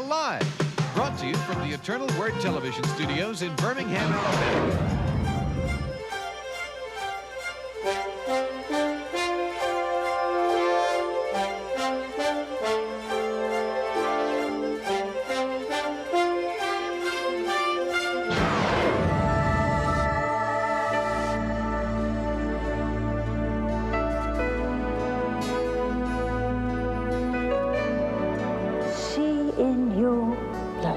Live, brought to you from the Eternal Word Television Studios in Birmingham, Alabama.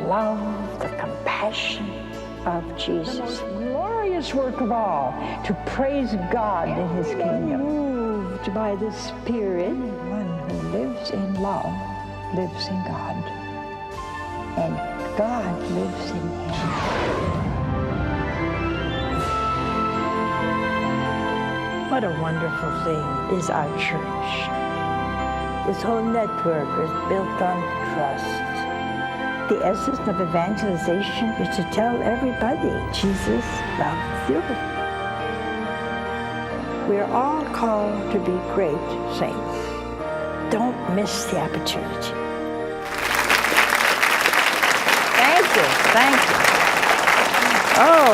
Love, the compassion of Jesus. The most glorious work of all, to praise God in His kingdom. Moved by the Spirit, one who lives in love lives in God, and God lives in him. What a wonderful thing is our church. This whole network is built on trust. The essence of evangelization is to tell everybody Jesus loves you. We are all called to be great saints. Don't miss the opportunity. Thank you.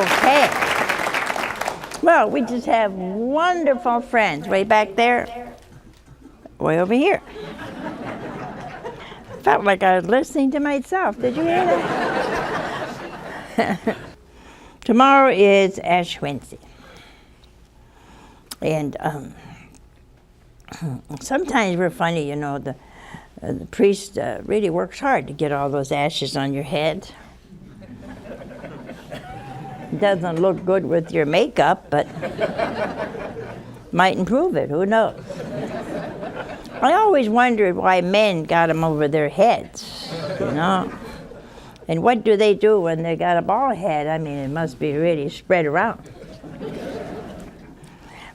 Okay. Well, we just have wonderful friends way back there, way over here. Felt like I was listening to myself. Did you hear that? Tomorrow is Ash Wednesday. And sometimes we're funny, you know, the priest really works hard to get all those ashes on your head. It doesn't look good with your makeup, but might improve it, who knows? I always wondered why men got them over their heads, you know. And what do they do when they got a bald head? I mean, it must be really spread around.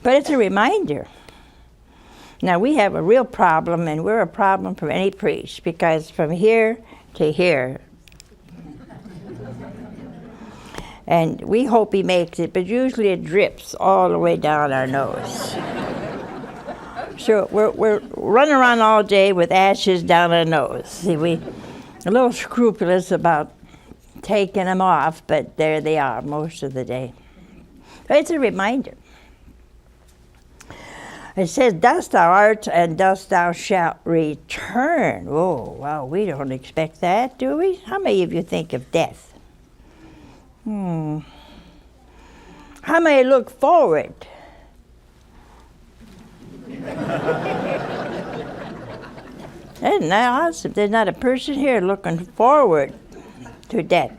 But it's a reminder. Now, we have a real problem, and we're a problem for any priest, because from here to here, and we hope he makes it, but usually it drips all the way down our nose. So we're running around all day with ashes down our nose. See, we're a little scrupulous about taking them off, but there they are most of the day. But it's a reminder. It says, dust thou art, and dust thou shalt return. Oh, well, we don't expect that, do we? How many of you think of death? How many look forward? Isn't that awesome? There's not a person here looking forward to death.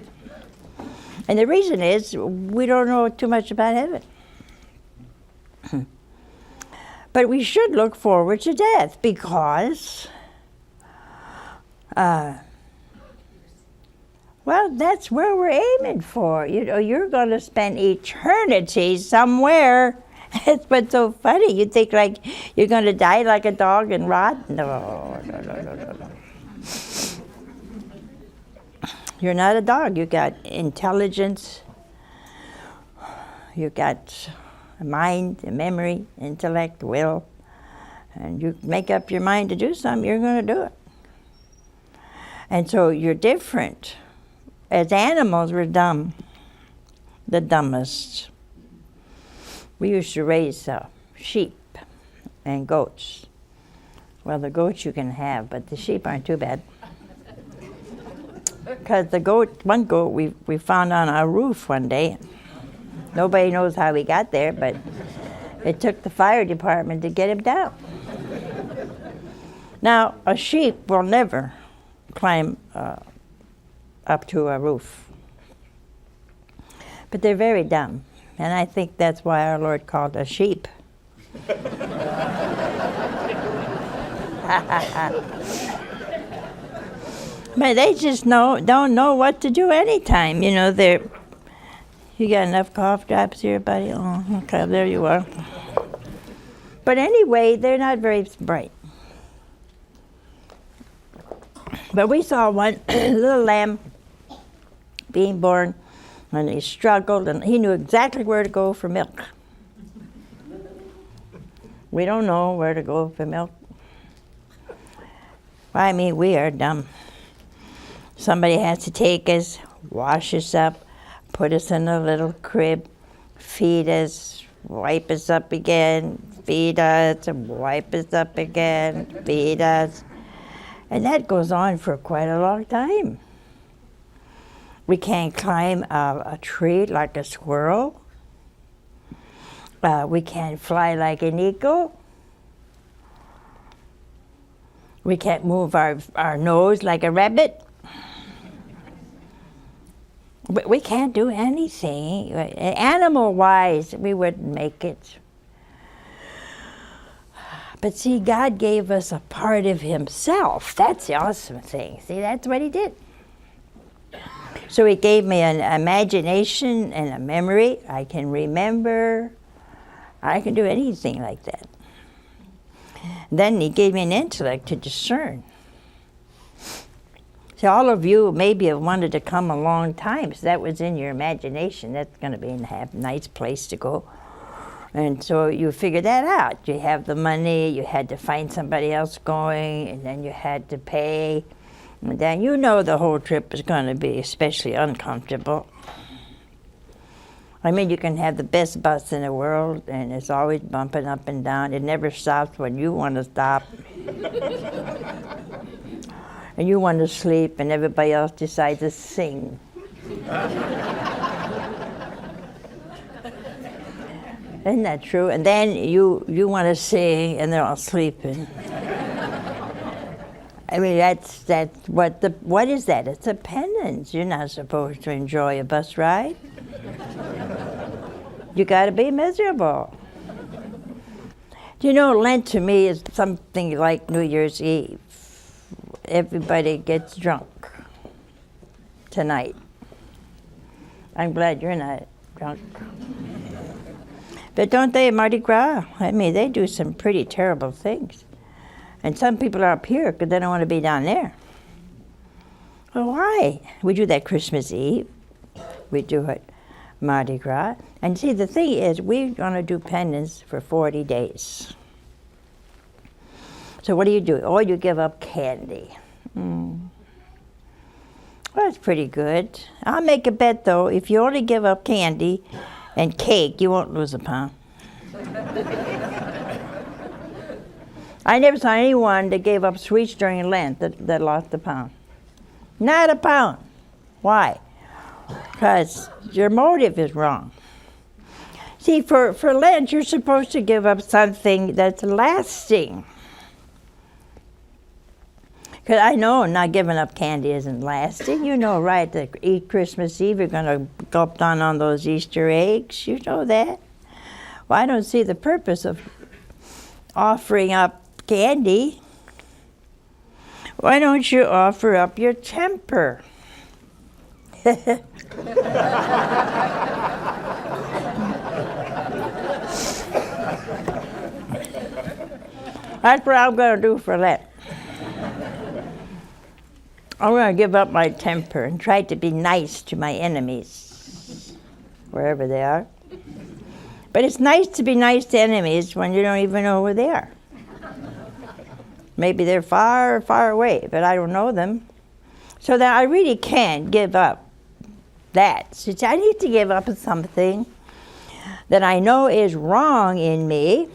And the reason is we don't know too much about heaven. But we should look forward to death because, well, that's where we're aiming for. You know, you're going to spend eternity somewhere. That's what's so funny. You think like you're going to die like a dog and rot? No. You're not a dog. You got intelligence. You got a mind, a memory, intellect, will. And you make up your mind to do something, you're going to do it. And so you're different. As animals, we're dumb. The dumbest. We used to raise sheep and goats. Well, the goats you can have, but the sheep aren't too bad. Because one goat we found on our roof one day. Nobody knows how he got there, but it took the fire department to get him down. Now, a sheep will never climb up to a roof. But they're very dumb. And I think that's why our Lord called us sheep. But they just don't know what to do anytime. You know, you got enough cough drops here, buddy? Oh, okay, there you are. But anyway, they're not very bright. But we saw one little lamb being born, and he struggled, and he knew exactly where to go for milk. We don't know where to go for milk. I mean, we are dumb. Somebody has to take us, wash us up, put us in a little crib, feed us, wipe us up again, feed us, wipe us up again, feed us. And that goes on for quite a long time. We can't climb a tree like a squirrel. We can't fly like an eagle. We can't move our nose like a rabbit. We can't do anything. Animal-wise, we wouldn't make it. But see, God gave us a part of himself. That's the awesome thing. See, that's what he did. So he gave me an imagination and a memory. I can remember. I can do anything like that. Then he gave me an intellect to discern. So all of you maybe have wanted to come a long time, so that was in your imagination. That's going to be a nice place to go. And so you figure that out. You have the money, you had to find somebody else going, and then you had to pay. And then you know the whole trip is going to be especially uncomfortable. I mean, you can have the best bus in the world, and it's always bumping up and down. It never stops when you want to stop. And you want to sleep, and everybody else decides to sing. Isn't that true? And then you want to sing, and they're all sleeping. I mean, that's what is that? It's a penance. You're not supposed to enjoy a bus ride. You got to be miserable. Do you know, Lent to me is something like New Year's Eve. Everybody gets drunk tonight. I'm glad you're not drunk. But don't they at Mardi Gras? I mean, they do some pretty terrible things. And some people are up here because they don't want to be down there. Well, why? We do that Christmas Eve. We do it Mardi Gras. And see, the thing is, we're going to do penance for 40 days. So what do you do? Oh, you give up candy. Well, that's pretty good. I'll make a bet, though, if you only give up candy and cake, you won't lose a pound. I never saw anyone that gave up sweets during Lent that lost a pound. Not a pound. Why? Because your motive is wrong. See, for Lent, you're supposed to give up something that's lasting. Because I know not giving up candy isn't lasting. You know, right, to eat Christmas Eve, you're going to gulp down on those Easter eggs. You know that. Well, I don't see the purpose of offering up candy. Why don't you offer up your temper? That's what I'm going to do for Lent. I'm going to give up my temper and try to be nice to my enemies, wherever they are. But it's nice to be nice to enemies when you don't even know where they are. Maybe they're far, far away, but I don't know them. So that I really can give up that. So I need to give up something that I know is wrong in me.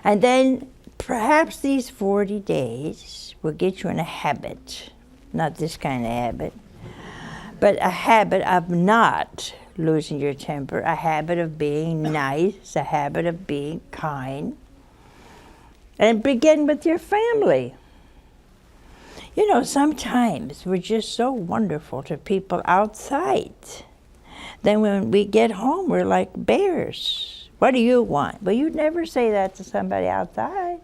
And then perhaps these 40 days will get you in a habit, not this kind of habit, but a habit of not losing your temper, a habit of being nice, a habit of being kind. And begin with your family. You know, sometimes we're just so wonderful to people outside. Then when we get home, we're like bears. What do you want? Well, you'd never say that to somebody outside.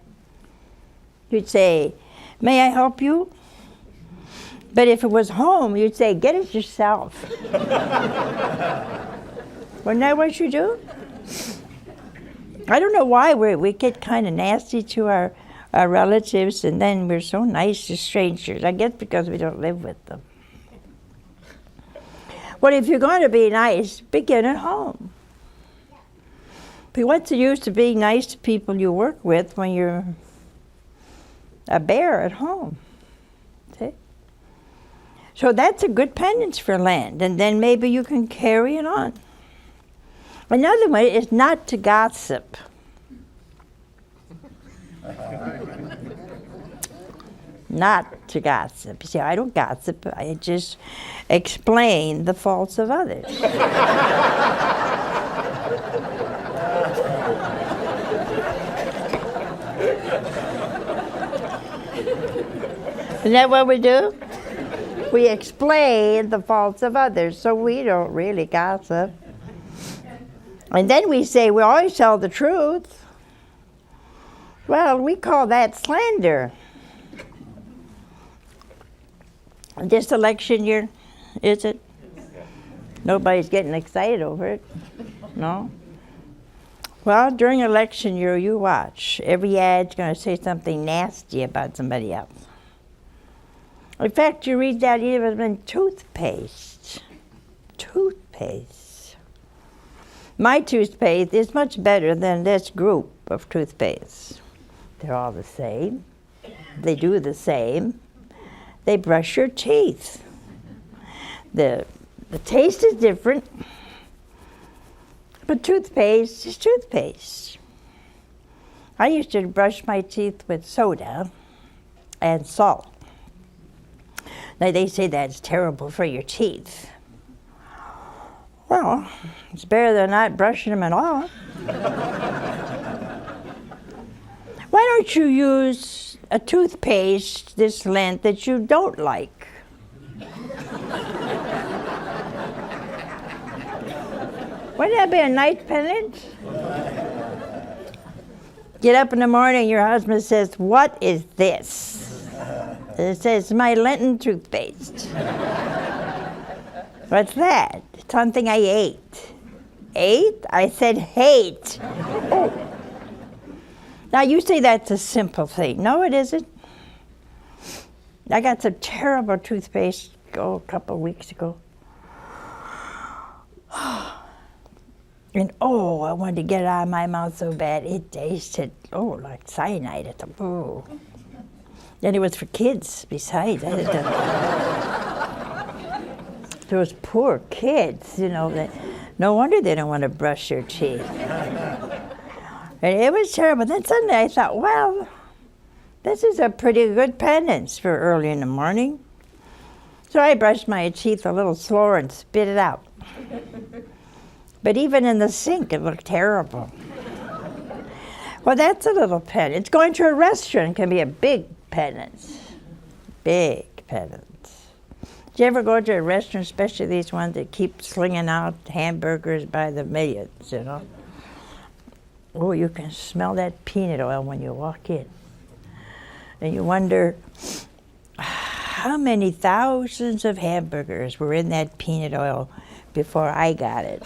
You'd say, may I help you? But if it was home, you'd say, get it yourself. Wasn't that what you do? I don't know why we get kind of nasty to our relatives, and then we're so nice to strangers. I guess because we don't live with them. Well, if you're going to be nice, begin at home. But what's the use of being nice to people you work with when you're a bear at home? See? So that's a good penance for Lent, and then maybe you can carry it on. Another way is not to gossip. Not to gossip. See, I don't gossip. I just explain the faults of others. Isn't that what we do? We explain the faults of others, so we don't really gossip. And then we say we always tell the truth. Well, we call that slander. This election year, is it? Nobody's getting excited over it, no? Well, during election year, you watch. Every ad's going to say something nasty about somebody else. In fact, you read that even in toothpaste. Toothpaste. My toothpaste is much better than this group of toothpaste. They're all the same. They do the same. They brush your teeth. The taste is different, but toothpaste is toothpaste. I used to brush my teeth with soda and salt. Now they say that's terrible for your teeth. Well, it's better than not brushing them at all. Why don't you use a toothpaste this Lent that you don't like? Wouldn't that be a nice penance? Get up in the morning, your husband says, "What is this?" It says, "My Lenten toothpaste." What's that? Something I ate. Ate? I said hate. Oh. Now you say that's a simple thing. No, it isn't. I got some terrible toothpaste a couple of weeks ago. And I wanted to get it out of my mouth so bad. It tasted, like cyanide. And it was for kids besides. Those poor kids, no wonder they don't want to brush their teeth. And it was terrible. Then suddenly I thought, well, this is a pretty good penance for early in the morning. So I brushed my teeth a little slower and spit it out. But even in the sink, it looked terrible. Well, that's a little penance. Going to a restaurant can be a big penance. Big penance. Did you ever go to a restaurant, especially these ones that keep slinging out hamburgers by the millions, Oh, you can smell that peanut oil when you walk in. And you wonder how many thousands of hamburgers were in that peanut oil before I got it.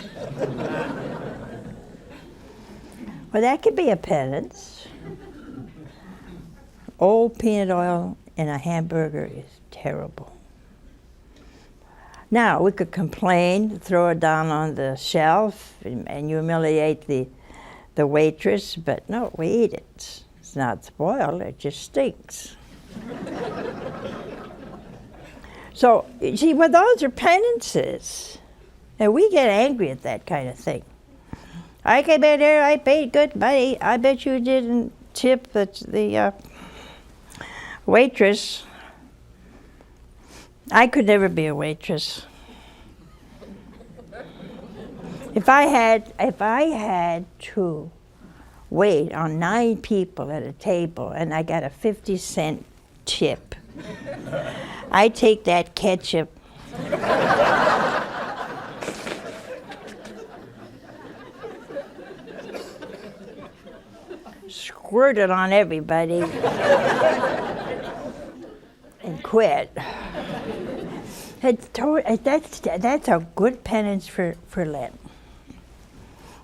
Well, that could be a penance. Old peanut oil in a hamburger is terrible. Now, we could complain, throw it down on the shelf, and humiliate the waitress, but no, we eat it. It's not spoiled, it just stinks. So, you see, well, those are penances. And we get angry at that kind of thing. I came in there, I paid good money. I bet you didn't tip the waitress. I could never be a waitress. If I had to wait on 9 people at a table and I got a 50-cent tip, I'd take that ketchup. Squirt it on everybody and quit. That's a good penance for Lent.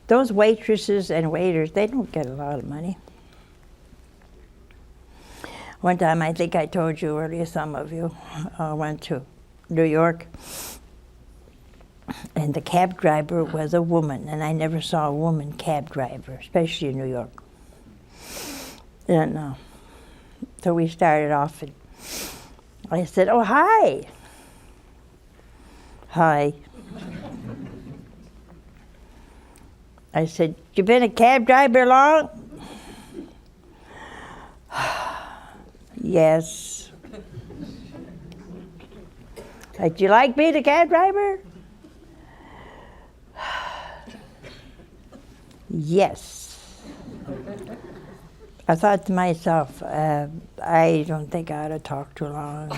Those waitresses and waiters, they don't get a lot of money. One time, I think I told you earlier, some of you, went to New York, and the cab driver was a woman, and I never saw a woman cab driver, especially in New York. And so we started off, and I said, "Oh, hi." Hi. I said, you been a cab driver long? Yes. Do you like being a cab driver? Yes. I thought to myself, I don't think I ought to talk too long.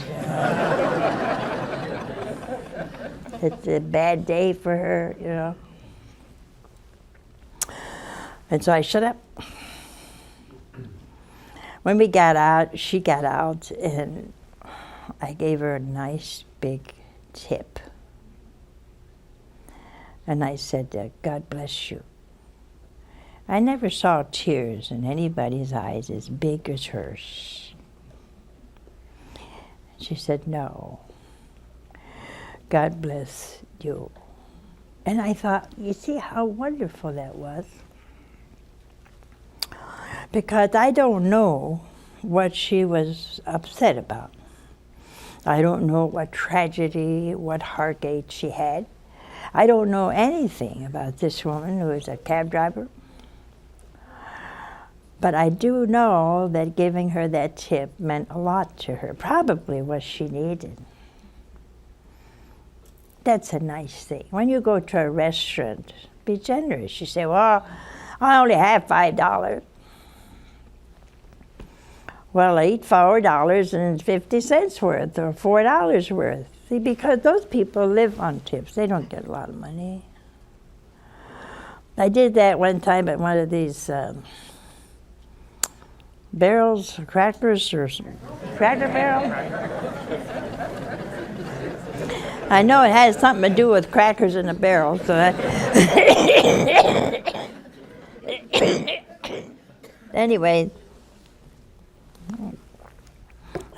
It's a bad day for her, you know. And so I shut up. When we got out, she got out, and I gave her a nice big tip. And I said, God bless you. I never saw tears in anybody's eyes as big as hers. She said, no. God bless you. And I thought, you see how wonderful that was? Because I don't know what she was upset about. I don't know what tragedy, what heartache she had. I don't know anything about this woman who is a cab driver. But I do know that giving her that tip meant a lot to her, probably what she needed. That's a nice thing. When you go to a restaurant, be generous. You say, well, I only have $5. Well, I eat $4.50 worth or $4 worth. See, because those people live on tips. They don't get a lot of money. I did that one time at one of these barrels, crackers, or Cracker Barrel. I know it has something to do with crackers in a barrel, so anyway,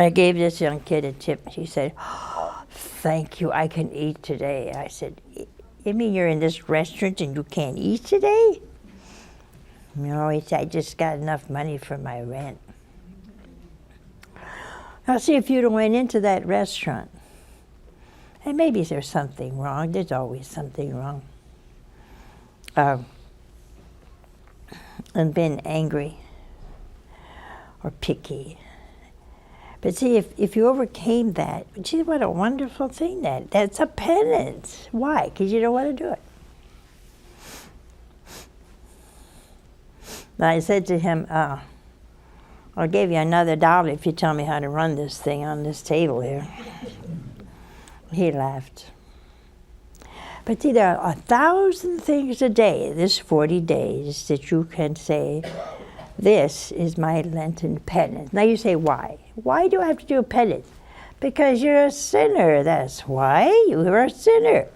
I gave this young kid a tip. She said, oh, thank you, I can eat today. I said, you mean you're in this restaurant and you can't eat today? No, he said, I just got enough money for my rent. Now see, if you'd went into that restaurant, and maybe there's something wrong, there's always something wrong, and been angry or picky. But see, if you overcame that, gee, what a wonderful thing that's a penance. Why? Because you don't want to do it. Now I said to him, I'll give you another $1 if you tell me how to run this thing on this table here. He laughed. But see, there are 1,000 things a day, this 40 days, that you can say, this is my Lenten penance. Now you say, why? Why do I have to do a penance? Because you're a sinner, that's why. You are a sinner.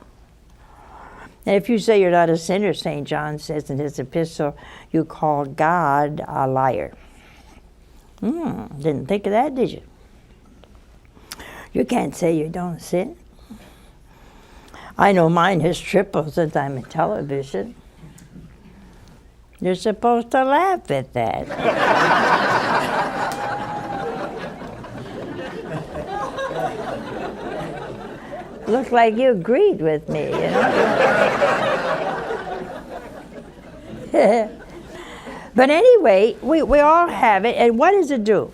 And if you say you're not a sinner, St. John says in his epistle, you call God a liar. Didn't think of that, did you? You can't say you don't sin. I know mine has tripled since I'm in television. You're supposed to laugh at that. Looked like you agreed with me, you know? But anyway, we all have it, and what does it do?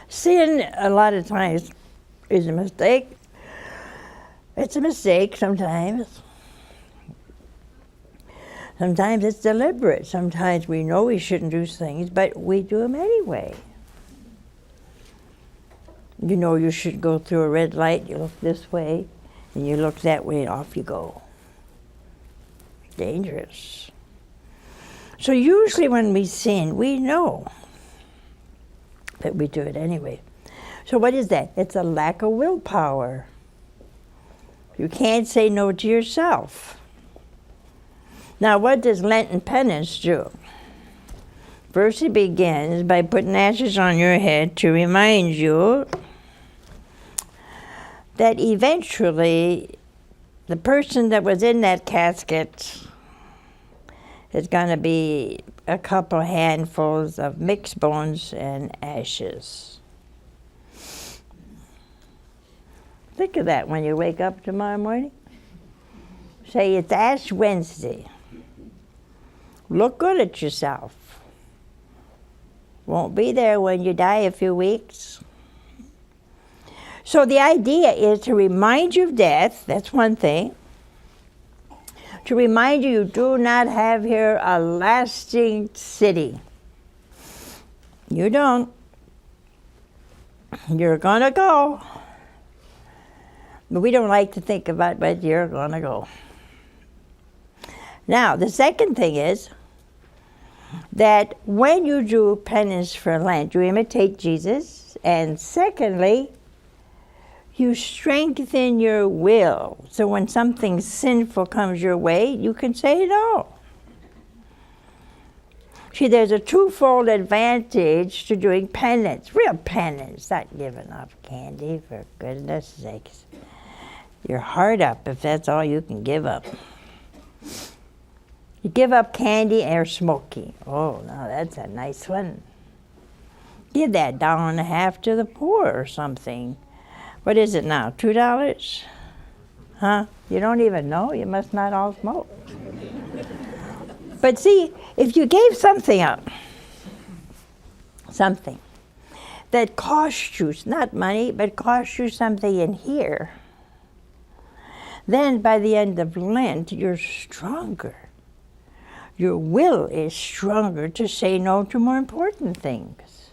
Sin, a lot of times, is a mistake. It's a mistake sometimes. Sometimes it's deliberate. Sometimes we know we shouldn't do things, but we do them anyway. You know you should go through a red light, you look this way, and you look that way, and off you go. Dangerous. So usually when we sin, we know that we do it anyway. So what is that? It's a lack of willpower. You can't say no to yourself. Now, what does Lenten penance do? First, it begins by putting ashes on your head to remind you that eventually the person that was in that casket is going to be a couple handfuls of mixed bones and ashes. Think of that when you wake up tomorrow morning. Say, it's Ash Wednesday. Look good at yourself. Won't be there when you die a few weeks. So the idea is to remind you of death, that's one thing. To remind you you do not have here a lasting city. You don't. You're gonna go. But we don't like to think about it, but you're gonna go. Now, the second thing is that when you do penance for Lent, you imitate Jesus, and secondly, you strengthen your will. So when something sinful comes your way, you can say no. See, there's a twofold advantage to doing penance, real penance, not giving up candy, for goodness sakes. Your heart up if that's all you can give up. You give up candy or smoking. Oh, no, that's a nice one. Give that $1.50 to the poor or something. What is it now, $2? Huh? You don't even know? You must not all smoke. But see, if you gave something up, something that cost you, not money, but cost you something in here, then by the end of Lent, you're stronger. Your will is stronger to say no to more important things.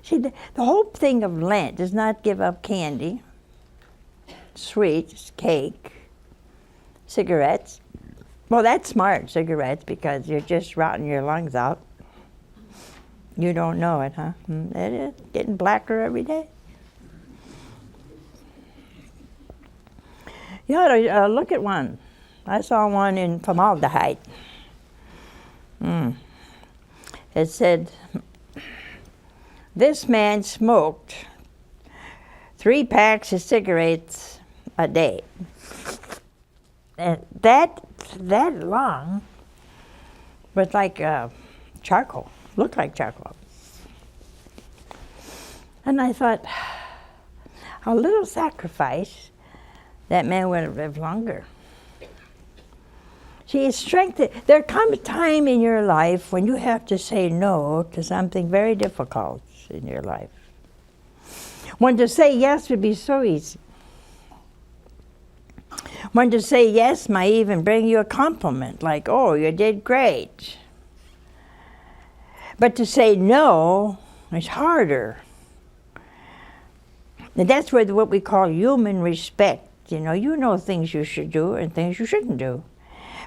See, the whole thing of Lent is not give up candy, sweets, cake, cigarettes. Well, that's smart, cigarettes, because you're just rotting your lungs out. You don't know it, huh? It is getting blacker every day. You ought to look at one. I saw one in formaldehyde. It said, this man smoked 3 packs of cigarettes a day. And that long was like charcoal, looked like charcoal. And I thought, a little sacrifice, that man would have lived longer. See, it's strength. There comes a time in your life when you have to say no to something very difficult in your life. When to say yes would be so easy. When to say yes might even bring you a compliment, like, oh, you did great. But to say no is harder. And that's where what we call human respect. You know things you should do and things you shouldn't do.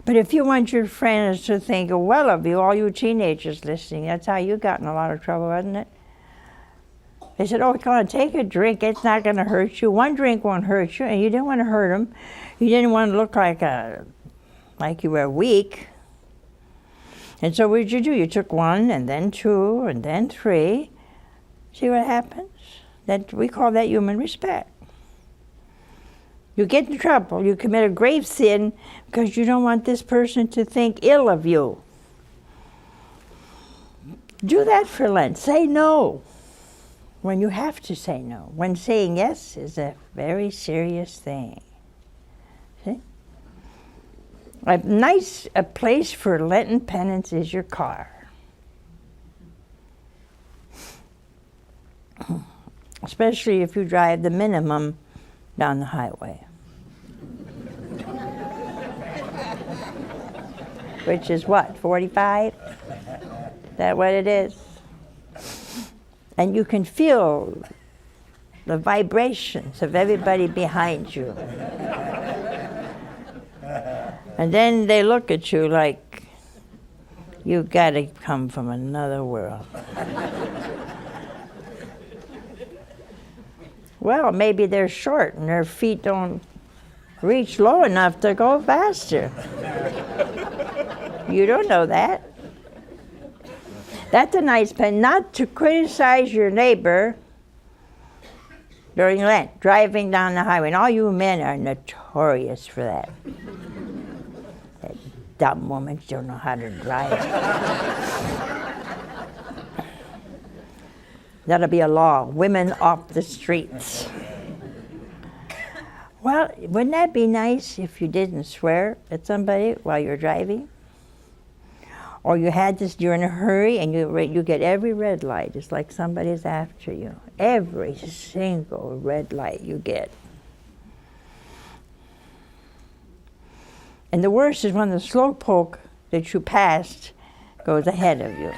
But if you want your friends to think well of you, all you teenagers listening, that's how you got in a lot of trouble, wasn't it? They said, oh, come on, take a drink, it's not going to hurt you. One drink won't hurt you, and you didn't want to hurt them. You didn't want to look like you were weak. And so what did you do? You took 1, and then 2, and then 3. See what happens? We call that human respect. You get in trouble, you commit a grave sin because you don't want this person to think ill of you. Do that for Lent. Say no when you have to say no. When saying yes is a very serious thing. See? A place for Lenten penance is your car. Especially if you drive the minimum down the highway. Which is what, 45? Is that what it is? And you can feel the vibrations of everybody behind you. And then they look at you like, you gotta come from another world. Well, maybe they're short and their feet don't reach low enough to go faster. You don't know that. That's a nice pen, not to criticize your neighbor during Lent, driving down the highway. And all you men are notorious for that. That dumb women don't know how to drive. That'll be a law. Women off the streets. Well, wouldn't that be nice if you didn't swear at somebody while you're driving? Or you had this, you're in a hurry and you get every red light. It's like somebody's after you. Every single red light you get. And the worst is when the slowpoke that you passed goes ahead of you.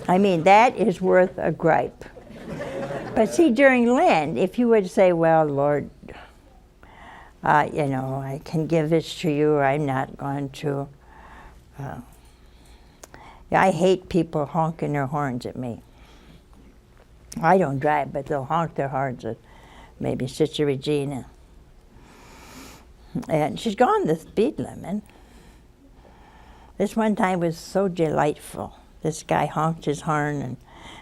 I mean, that is worth a gripe. But see, during Lent, if you would say, well, Lord, I can give this to you, I'm not going to. I hate people honking their horns at me. I don't drive, but they'll honk their horns at maybe Sister Regina. And she's gone the speed limit. This one time was so delightful. This guy honked his horn, and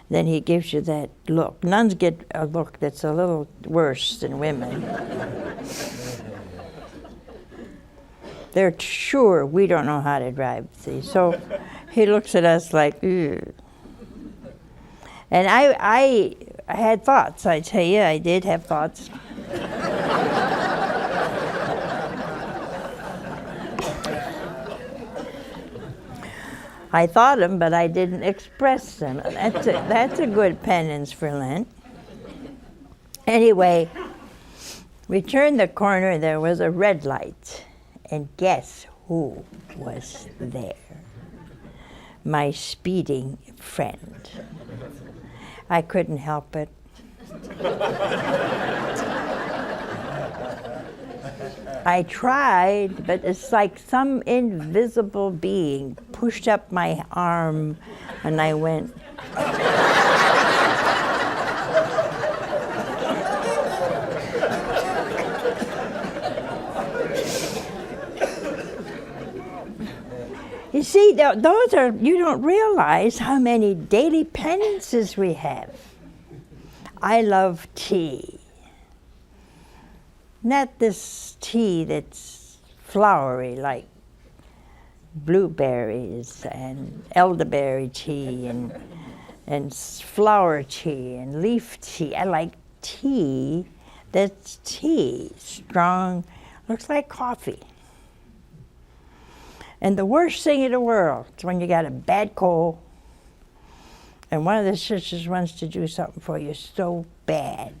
then he gives you that look. Nuns get a look that's a little worse than women. They're sure we don't know how to drive, see. So he looks at us like, ugh. And I had thoughts, I tell you, I did have thoughts. I thought them, but I didn't express them. That's a good penance for Lent. Anyway, we turned the corner, there was a red light. And guess who was there? My speeding friend. I couldn't help it. I tried, but it's like some invisible being pushed up my arm, and I went. You see, those are, you don't realize how many daily penances we have. I love tea. Not this tea that's flowery like blueberries and elderberry tea and flower tea and leaf tea. I like tea that's tea, strong, looks like coffee. And the worst thing in the world is when you got a bad cold and one of the sisters wants to do something for you so bad.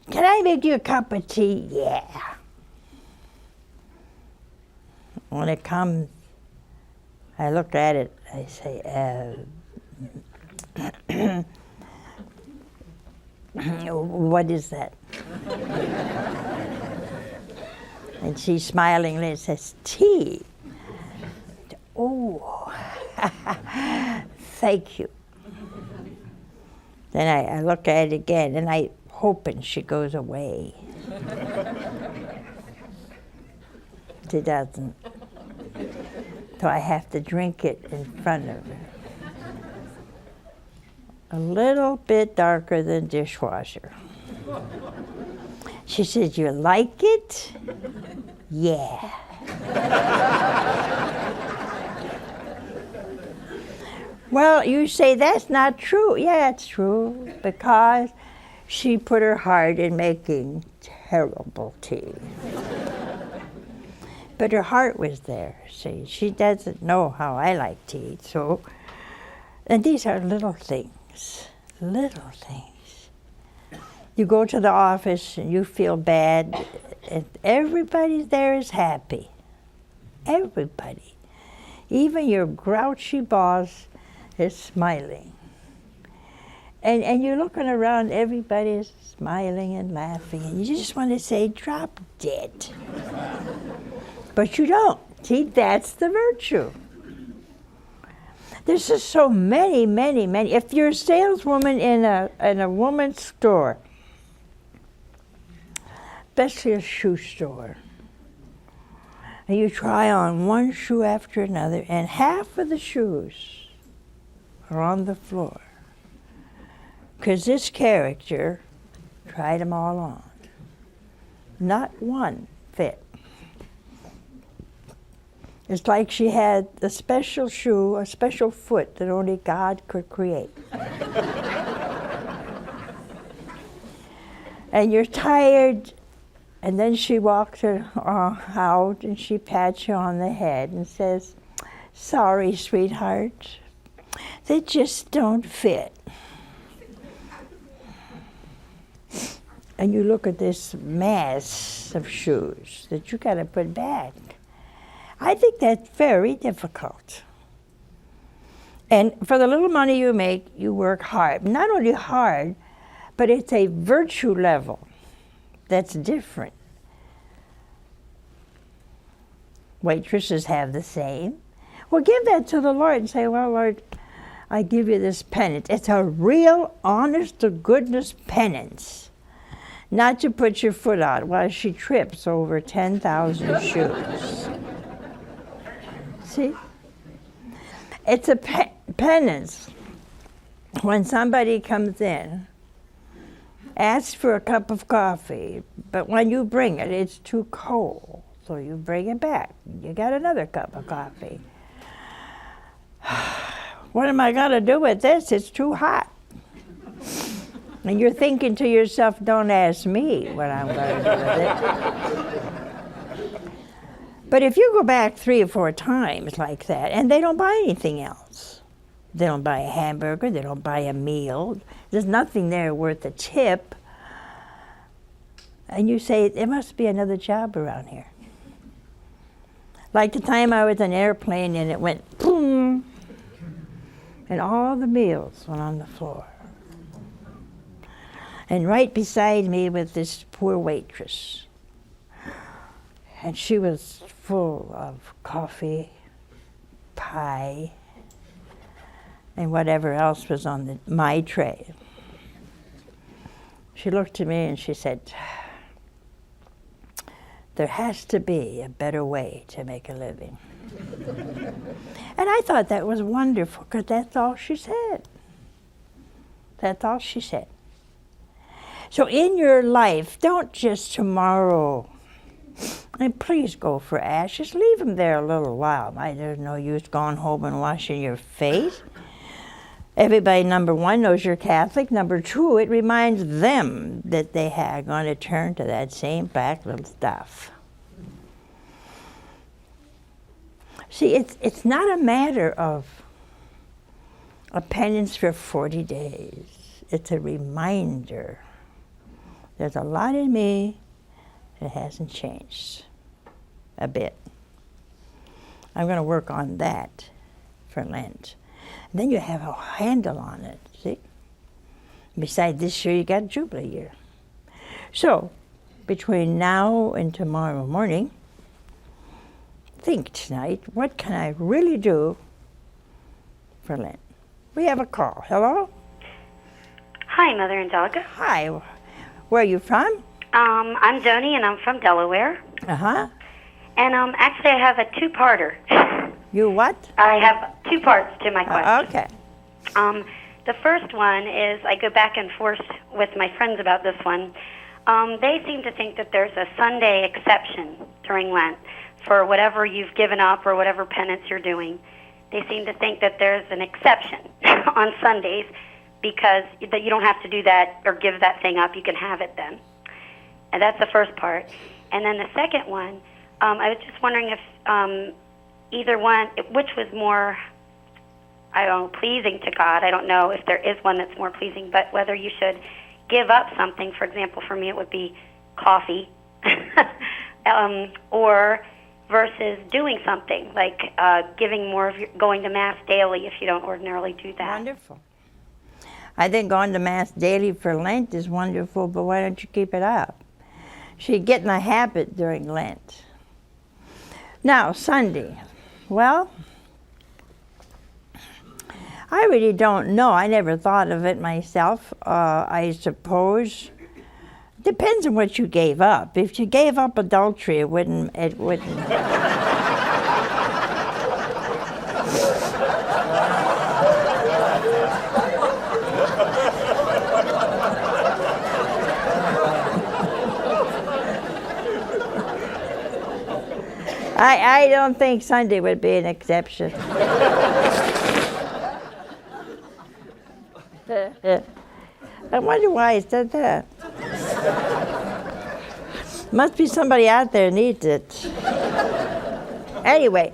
Can I make you a cup of tea? Yeah. When it comes, I look at it, I say, what is that? And she smilingly says, tea. Oh, thank you. Then I look at it again, and I hoping she goes away. She doesn't. So I have to drink it in front of her. A little bit darker than dishwasher. She says, you like it? Yeah. Well, you say that's not true. Yeah, it's true, because she put her heart in making terrible tea. But her heart was there, see. She doesn't know how I like tea, so. And these are little things, little things. You go to the office and you feel bad, and everybody there is happy. Everybody. Even your grouchy boss is smiling. And you're looking around, everybody's smiling and laughing, and you just want to say, drop dead. But you don't. See, that's the virtue. There's just so many, many, many. If you're a saleswoman in a woman's store, especially a shoe store, and you try on one shoe after another, and half of the shoes are on the floor, because this character tried them all on. Not one fit. It's like she had a special shoe, a special foot that only God could create. and you're tired, and then she walks out and she pats you on the head and says, "Sorry, sweetheart, they just don't fit." And you look at this mass of shoes that you got to put back. I think that's very difficult. And for the little money you make, you work hard. Not only hard, but it's a virtue level that's different. Waitresses have the same. Well, give that to the Lord and say, "Well, Lord, I give you this penance." It's a real, honest-to-goodness penance. Not to put your foot out while she trips over 10,000 shoes. See? It's a penance. When somebody comes in, ask for a cup of coffee, but when you bring it, it's too cold. So you bring it back. You got another cup of coffee. What am I going to do with this? It's too hot. And you're thinking to yourself, don't ask me what I'm going to do with it. But if you go back 3 or 4 times like that, and they don't buy anything else. They don't buy a hamburger, they don't buy a meal. There's nothing there worth a tip. And you say, there must be another job around here. Like the time I was in an airplane and it went boom, and all the meals went on the floor. And right beside me was this poor waitress. And she was full of coffee, pie, and whatever else was on my tray. She looked at me and she said, "There has to be a better way to make a living." And I thought that was wonderful, because that's all she said. That's all she said. So in your life, don't just tomorrow, and please go for Ash, just leave him there a little while. There's no use going home and washing your face. Everybody, number 1, knows you're Catholic. Number 2, it reminds them that they are going to turn to that same black little stuff. See, it's not a matter of a penance for 40 days. It's a reminder. There's a lot in me that hasn't changed a bit. I'm going to work on that for Lent. And then you have a handle on it, see? Besides, this year you got Jubilee year. So, between now and tomorrow morning, think tonight, what can I really do for Lent? We have a call. Hello? Hi, Mother Angelica. Hi. Where are you from? I'm Joni, and I'm from Delaware. Uh-huh. And actually, I have a 2-parter. You what? I have 2 parts to my question. Okay. The first one is, I go back and forth with my friends about this one. They seem to think that there's a Sunday exception during Lent for whatever you've given up or whatever penance you're doing. They seem to think that there's an exception on Sundays, because that you don't have to do that or give that thing up. You can have it then. And that's the first part. And then the second one, I was just wondering if either one, which was more, I don't know, pleasing to God. I don't know if there is one that's more pleasing, but whether you should give up something. For example, for me it would be coffee, or versus doing something, like giving more of your, going to Mass daily if you don't ordinarily do that. Wonderful. I think going to Mass daily for Lent is wonderful, but why don't you keep it up? You get in a habit during Lent. Now, Sunday. Well, I really don't know. I never thought of it myself. I suppose depends on what you gave up. If you gave up adultery, it wouldn't. I don't think Sunday would be an exception. I wonder why I said that. Must be somebody out there needs it. Anyway,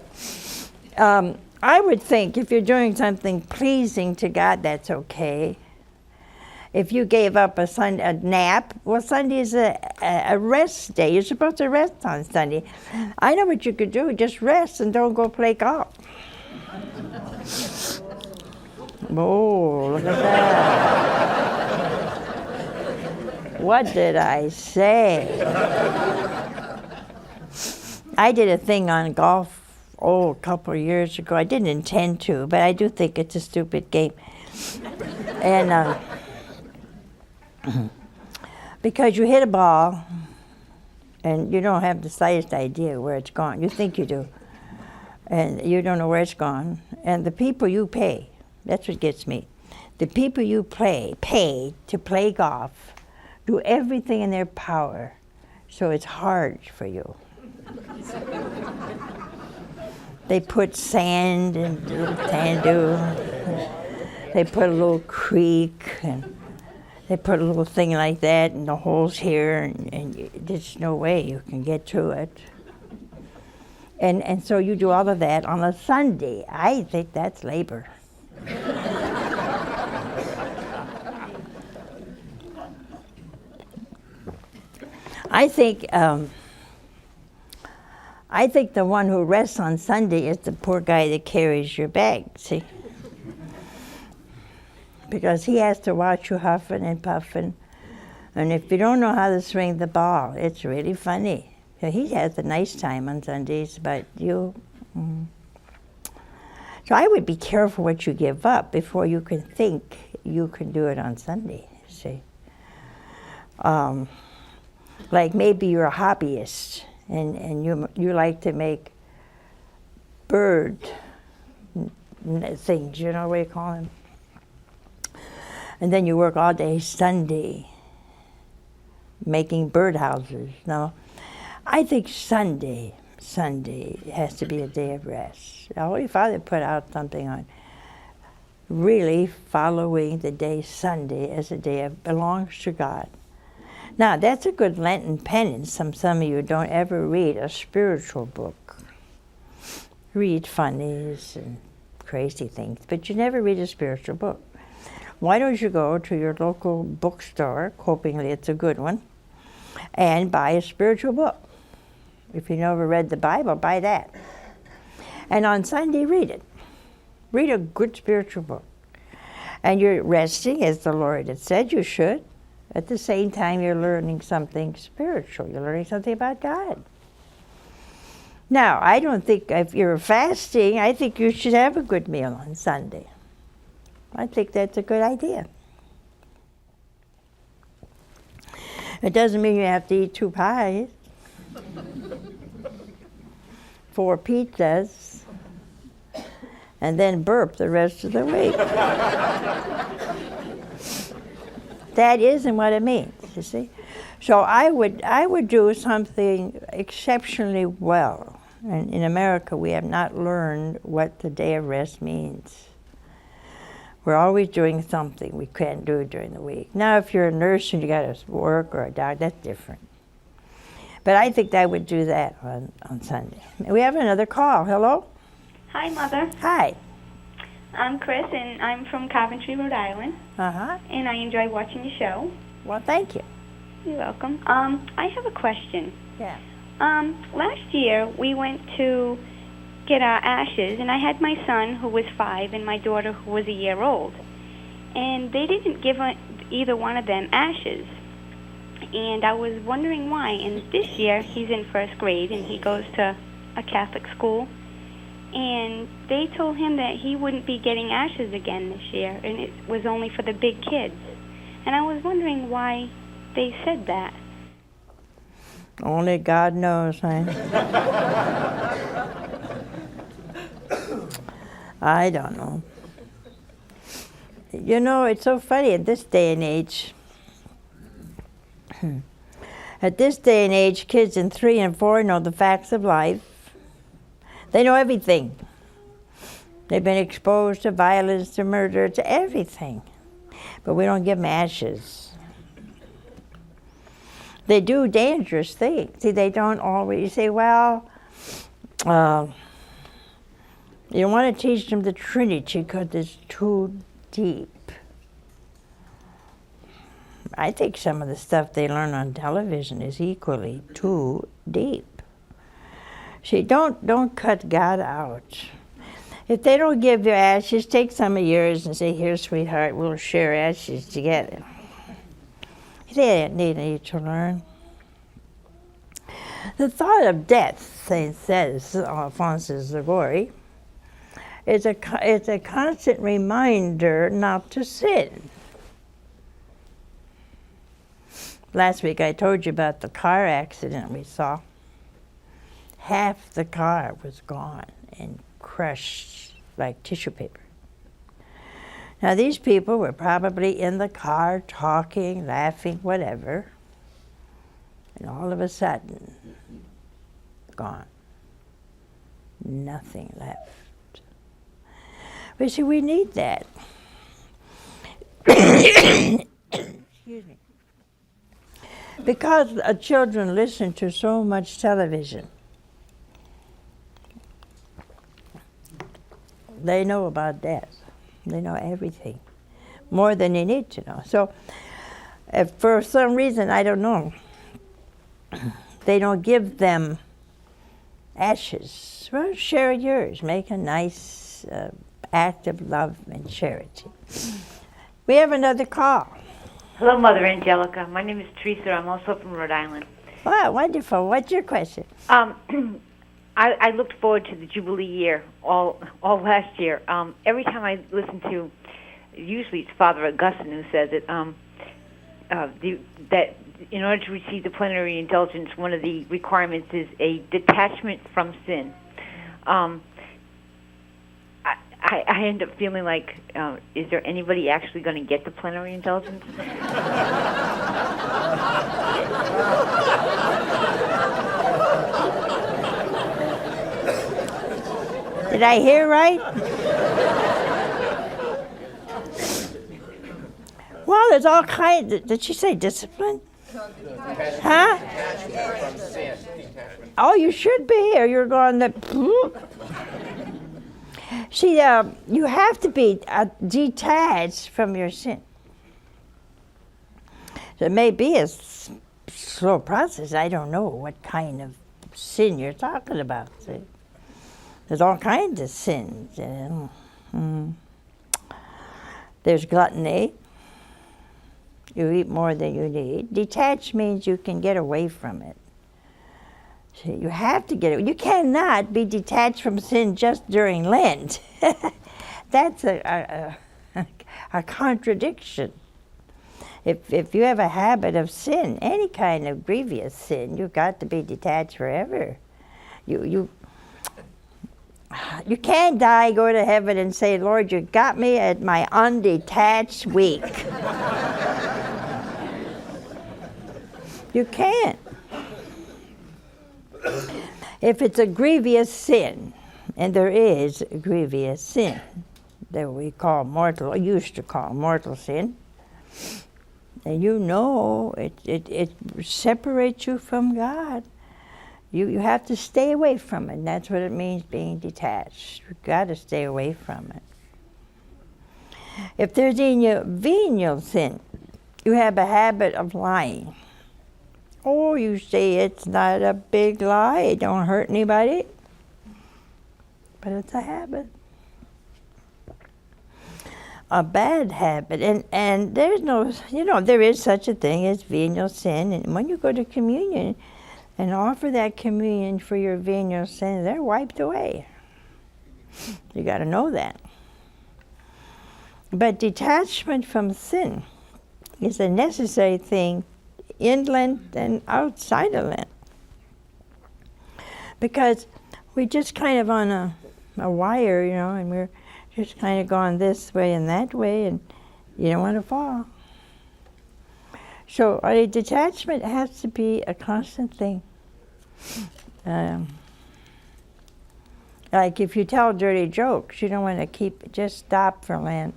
I would think if you're doing something pleasing to God, that's okay. If you gave up a nap, well, Sunday is a rest day. You're supposed to rest on Sunday. I know what you could do. Just rest and don't go play golf. Oh, look at that. What did I say? I did a thing on golf, a couple of years ago. I didn't intend to, but I do think it's a stupid game. And because you hit a ball, and you don't have the slightest idea where it's gone. You think you do. And you don't know where it's gone. And the people you pay, that's what gets me. The people you pay to play golf, do everything in their power, so it's hard for you. They put sand in the little sand dune. They put a little creek, and they put a little thing like that, and the hole's here, and there's no way you can get to it. And so you do all of that on a Sunday. I think that's labor. I think the one who rests on Sunday is the poor guy that carries your bag, see? Because he has to watch you huffing and puffing. And if you don't know how to swing the ball, it's really funny. So he has a nice time on Sundays, but you... So I would be careful what you give up before you can think you can do it on Sunday, see? Like maybe you're a hobbyist, and you like to make bird things, you know what you call them? And then you work all day Sunday making birdhouses. No, I think Sunday has to be a day of rest. The Holy Father put out something on really following the day Sunday as a day that belongs to God. Now, that's a good Lenten penance. Some of you don't ever read a spiritual book. Read funnies and crazy things, but you never read a spiritual book. Why don't you go to your local bookstore, hopingly it's a good one, and buy a spiritual book. If you never read the Bible, buy that. And on Sunday, read it. Read a good spiritual book. And you're resting, as the Lord had said you should. At the same time, you're learning something spiritual. You're learning something about God. Now, I don't think if you're fasting, I think you should have a good meal on Sunday. I think that's a good idea. It doesn't mean you have to eat 2 pies, 4 pizzas, and then burp the rest of the week. That isn't what it means, you see. So I would do something exceptionally well. And in America, we have not learned what the day of rest means. We're always doing something we can't do during the week. Now, if you're a nurse and you got to work, or a doctor, that's different. But I think I would do that on Sunday. We have another call. Hello? Hi, Mother. Hi. I'm Chris, and I'm from Coventry, Rhode Island. Uh-huh. And I enjoy watching your show. Well, thank you. You're welcome. I have a question. Yeah. Last year, we went to get our ashes, and I had my son, who was 5, and my daughter, who was a year old. And they didn't give either one of them ashes. And I was wondering why. And this year, he's in 1st grade, and he goes to a Catholic school. And they told him that he wouldn't be getting ashes again this year, and it was only for the big kids. And I was wondering why they said that. Only God knows, huh? I don't know. You know, it's so funny at this day and age. At this day and age, kids in 3 and 4 know the facts of life. They know everything. They've been exposed to violence, to murder, to everything. But we don't give them ashes. They do dangerous things. See, they don't always, you say, well, you don't want to teach them the Trinity because it's too deep. I think some of the stuff they learn on television is equally too deep. See, don't cut God out. If they don't give you ashes, take some of yours and say, here, sweetheart, we'll share ashes together. They need to learn. The thought of death, says Alphonsus Liguori, is a constant reminder not to sin. Last week I told you about the car accident we saw. Half the car was gone and crushed like tissue paper. Now these people were probably in the car talking, laughing, whatever, and all of a sudden, gone. Nothing left. But see, we need that. Excuse me. Because children listen to so much television, they know about death. They know everything, more than you need to know. So if for some reason, I don't know, they don't give them ashes, well, share yours. Make a nice act of love and charity. We have another call. Hello, Mother Angelica. My name is Teresa. I'm also from Rhode Island. Wow, wonderful. What's your question? I looked forward to the Jubilee year all last year. Every time I listen to, usually it's Father Augustine who says it, that in order to receive the plenary indulgence, one of the requirements is a detachment from sin. I end up feeling like, is there anybody actually going to get the plenary indulgence? Did I hear right? Well, there's all kinds. Did she say discipline? Huh? Oh, you should be, or you're going to. See, you have to be detached from your sin. So it may be a slow process. I don't know what kind of sin you're talking about. See? There's all kinds of sins. There's gluttony. You eat more than you need. Detached means you can get away from it. So you have to get it. You cannot be detached from sin just during Lent. That's a contradiction. If you have a habit of sin, any kind of grievous sin, you've got to be detached forever. You can't die, go to heaven, and say, Lord, you got me at my undetached week. You can't. If it's a grievous sin, and there is a grievous sin that we call mortal, used to call mortal sin, and you know it separates you from God. You have to stay away from it. And that's what it means being detached. You've got to stay away from it. If there's any venial sin, you have a habit of lying. Oh, you say it's not a big lie, it don't hurt anybody. But it's a habit. A bad habit. And there's no, there is such a thing as venial sin. And when you go to communion and offer that communion for your venial sin, they're wiped away. You got to know that. But detachment from sin is a necessary thing in Lent and outside of Lent. Because we just kind of on a wire, and we're just kind of going this way and that way, and you don't want to fall. So a detachment has to be a constant thing. Like if you tell dirty jokes, you don't want to just stop for Lent.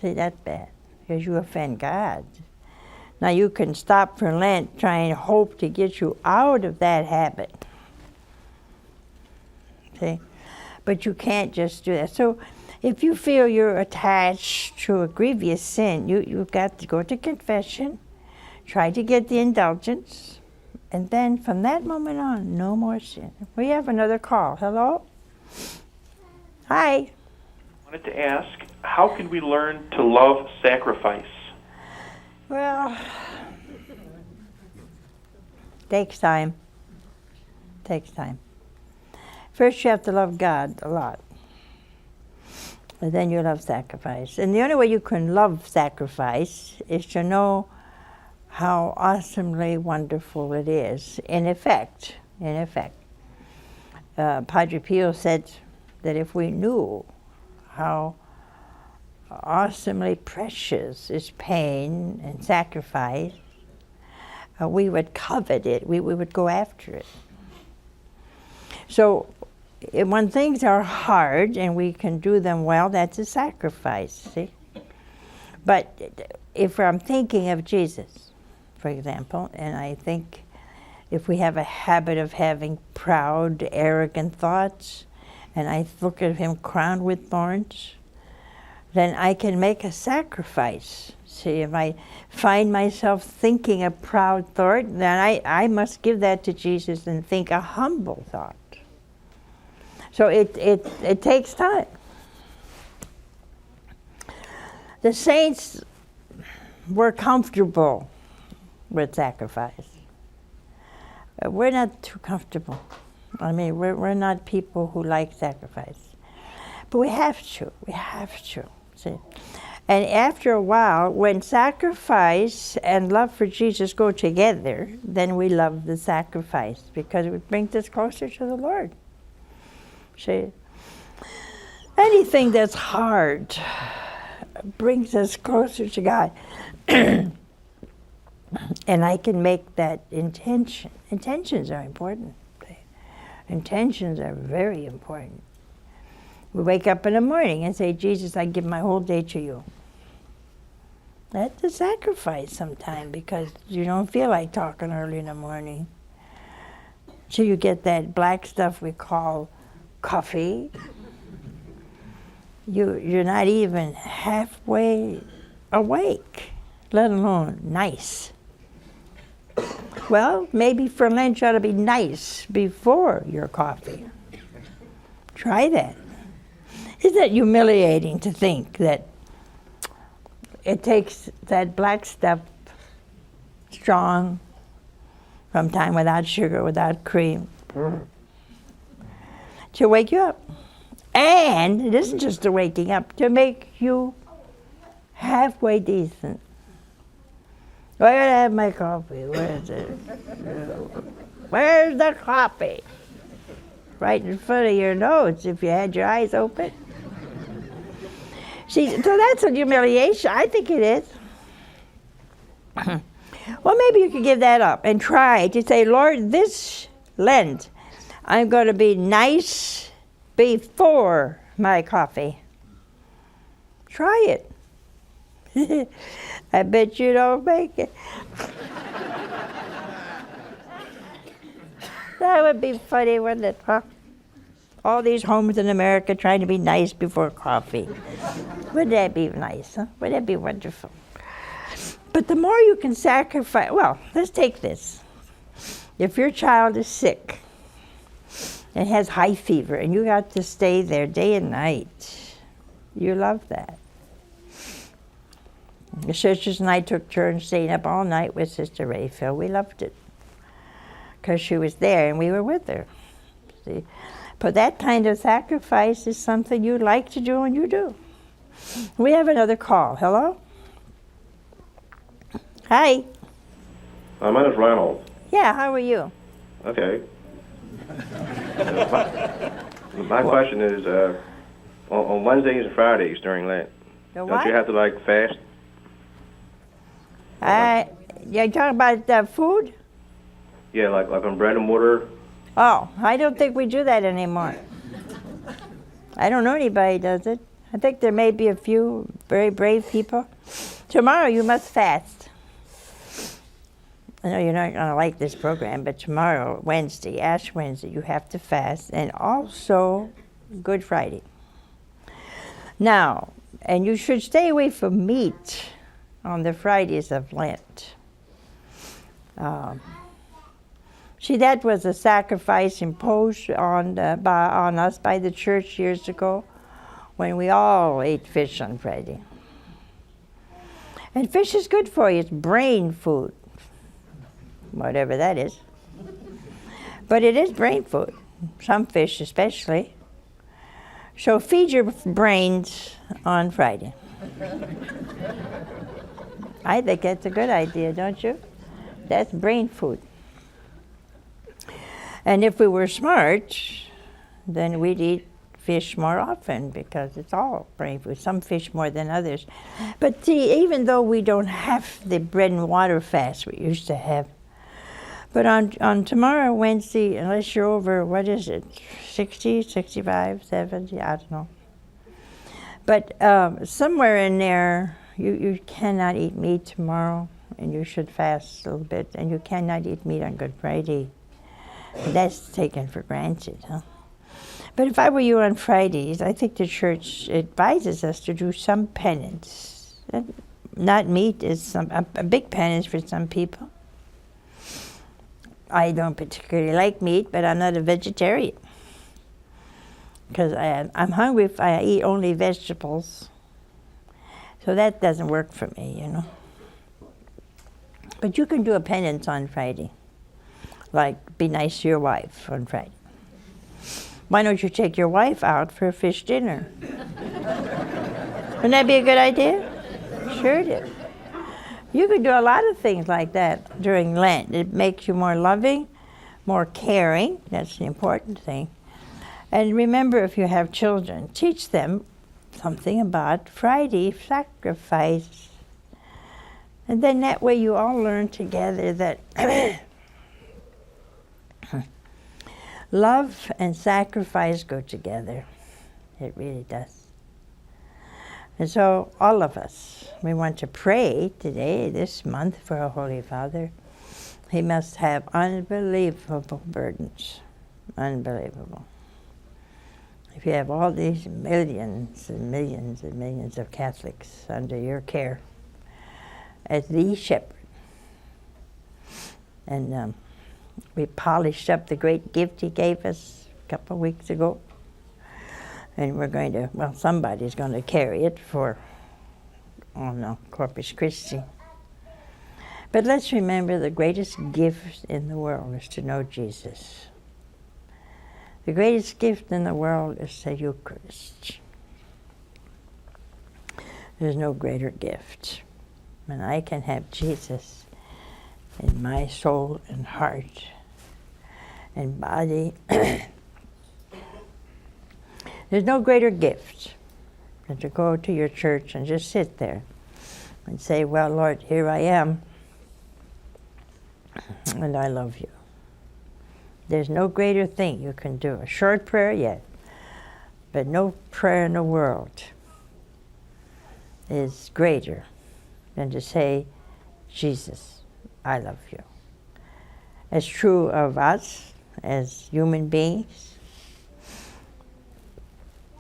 See, that's bad, because you offend God. Now you can stop for Lent, try and hope to get you out of that habit. See? But you can't just do that. So if you feel you're attached to a grievous sin, you've got to go to confession, try to get the indulgence, and then from that moment on, no more sin. We have another call. Hello? Hi. I wanted to ask, how can we learn to love sacrifice? Well, takes time. Takes time. First, you have to love God a lot. And then you love sacrifice. And the only way you can love sacrifice is to know how awesomely wonderful it is. In effect, Padre Pio said that if we knew how awesomely precious is pain and sacrifice, we would covet it, we would go after it. So when things are hard and we can do them well, that's a sacrifice, see? But if I'm thinking of Jesus, for example, and I think if we have a habit of having proud, arrogant thoughts, and I look at him crowned with thorns, then I can make a sacrifice. See, if I find myself thinking a proud thought, then I must give that to Jesus and think a humble thought. So it takes time. The saints were comfortable with sacrifice. We're not too comfortable. I mean, we're not people who like sacrifice. But we have to, see. And after a while, when sacrifice and love for Jesus go together, then we love the sacrifice because it brings us closer to the Lord. See, anything that's hard brings us closer to God. And I can make that intention. Intentions are important. Intentions are very important. We wake up in the morning and say, Jesus, I give my whole day to you. That's a sacrifice sometimes because you don't feel like talking early in the morning. So you get that black stuff we call coffee. You're not even halfway awake, let alone nice. Well, maybe for Lent you ought to be nice before your coffee. Try that. Isn't that humiliating to think that it takes that black stuff, strong, from time without sugar, without cream, to wake you up. And it isn't just the waking up, to make you halfway decent. I gotta have my coffee. Where is it? Where's the coffee? Right in front of your nose if you had your eyes open. See, so that's a humiliation. I think it is. Well, maybe you could give that up and try to say, Lord, this Lent, I'm going to be nice before my coffee. Try it. I bet you don't make it. That would be funny, wouldn't it, huh? All these homes in America trying to be nice before coffee. Wouldn't that be nice, huh? Wouldn't that be wonderful? But the more you can sacrifice, well, let's take this. If your child is sick and has high fever and you got to stay there day and night, you love that. The sisters and I took turns staying up all night with Sister Rayfield. We loved it because she was there and we were with her. See? But that kind of sacrifice is something you like to do and you do. We have another call. Hello? Hi. My name is Ronald. Yeah, how are you? Okay. My question is, on Wednesdays and Fridays during Lent, The don't what? you have to fast? You're talking about food? Yeah, like on bread and water. Oh, I don't think we do that anymore. I don't know anybody who does it. I think there may be a few very brave people. Tomorrow you must fast. I know you're not going to like this program, but tomorrow, Wednesday, Ash Wednesday, you have to fast, and also Good Friday. Now, and you should stay away from meat on the Fridays of Lent. See, that was a sacrifice imposed on us by the church years ago, when we all ate fish on Friday. And fish is good for you. It's brain food, whatever that is. But it is brain food, some fish especially. So feed your brains on Friday. I think that's a good idea, don't you? That's brain food. And if we were smart, then we'd eat fish more often, because it's all brain food, some fish more than others. But see, even though we don't have the bread and water fast we used to have, but on tomorrow, Wednesday, unless you're over, what is it, 60, 65, 70, I don't know. But somewhere in there, you cannot eat meat tomorrow, and you should fast a little bit, and you cannot eat meat on Good Friday. That's taken for granted, huh? But if I were you on Fridays, I think the church advises us to do some penance. Not meat is a big penance for some people. I don't particularly like meat, but I'm not a vegetarian, because I'm hungry if I eat only vegetables. So that doesn't work for me, you know. But you can do a penance on Friday, like be nice to your wife on Friday. Why don't you take your wife out for a fish dinner? Wouldn't that be a good idea? Sure it is. You could do a lot of things like that during Lent. It makes you more loving, more caring. That's the important thing. And remember, if you have children, teach them something about Friday sacrifice. And then that way you all learn together that love and sacrifice go together. It really does. And so all of us, we want to pray today, this month, for our Holy Father. He must have unbelievable burdens. Unbelievable. If you have all these millions and millions and millions of Catholics under your care as the shepherd. And we polished up the great gift he gave us a couple of weeks ago. And we're going to, well, somebody's going to carry it for, Corpus Christi. But let's remember the greatest gift in the world is to know Jesus. The greatest gift in the world is the Eucharist. There's no greater gift. When I can have Jesus in my soul and heart and body, there's no greater gift than to go to your church and just sit there and say, well, Lord, here I am, and I love you. There's no greater thing you can do. A short prayer, yet, but no prayer in the world is greater than to say, Jesus, I love you. It's true of us as human beings.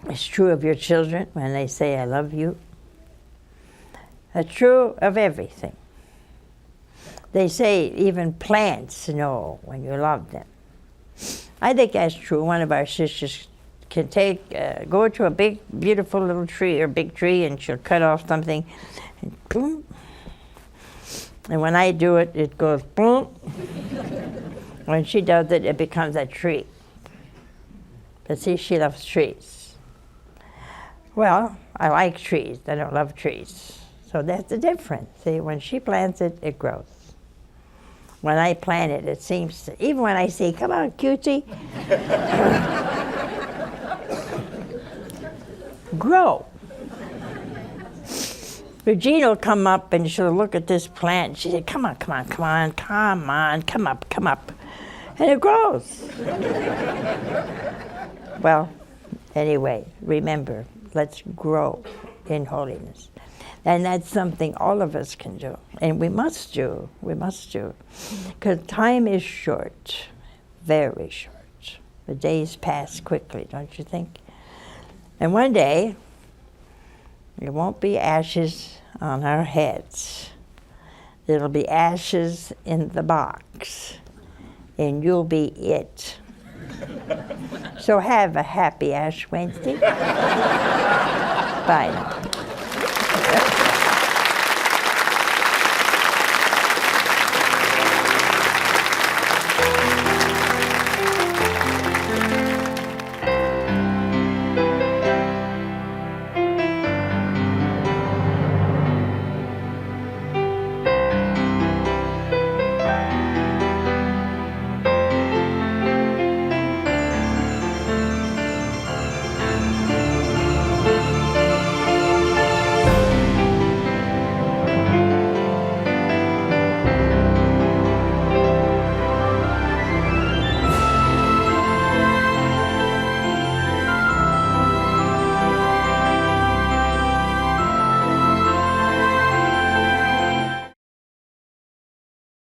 It's true of your children when they say, I love you. It's true of everything. They say even plants know when you love them. I think that's true. One of our sisters can go to a big, beautiful little tree or big tree, and she'll cut off something, and boom. And when I do it, it goes boom. When she does it, it becomes a tree. But see, she loves trees. Well, I like trees. I don't love trees. So that's the difference. See, when she plants it, it grows. When I plant it, it seems to, even when I say, come on, cutie, grow. Regina will come up and she'll look at this plant and she said, come on, come on, come on, come on, come up, come up. And it grows. Well, anyway, remember, let's grow in holiness. And that's something all of us can do. And we must do. We must do. Because time is short, very short. The days pass quickly, don't you think? And one day, there won't be ashes on our heads. There'll be ashes in the box, and you'll be it. So have a happy Ash Wednesday. Bye now.